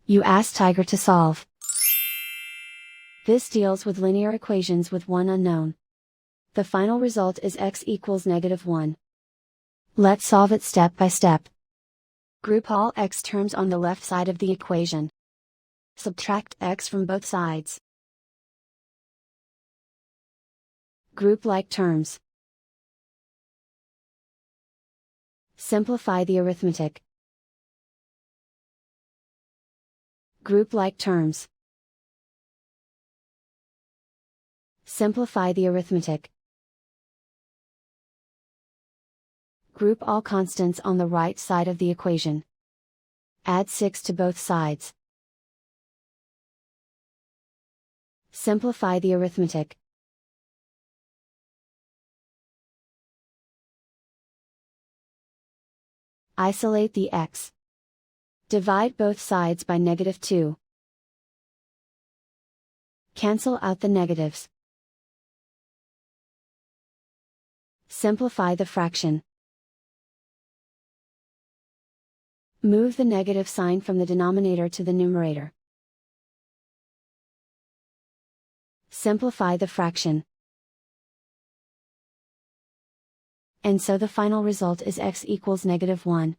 You ask Tiger to solve. This deals with linear equations with one unknown. The final result is x equals -1. Let's solve it step by step. Group all x terms on the left side of the equation. Subtract x from both sides. Group like terms. Simplify the arithmetic. Group like terms. Simplify the arithmetic. Group all constants on the right side of the equation. Add 6 to both sides. Simplify the arithmetic. Isolate the x. Divide both sides by -2. Cancel out the negatives. Simplify the fraction. Move the negative sign from the denominator to the numerator. Simplify the fraction. And so the final result is x equals -1.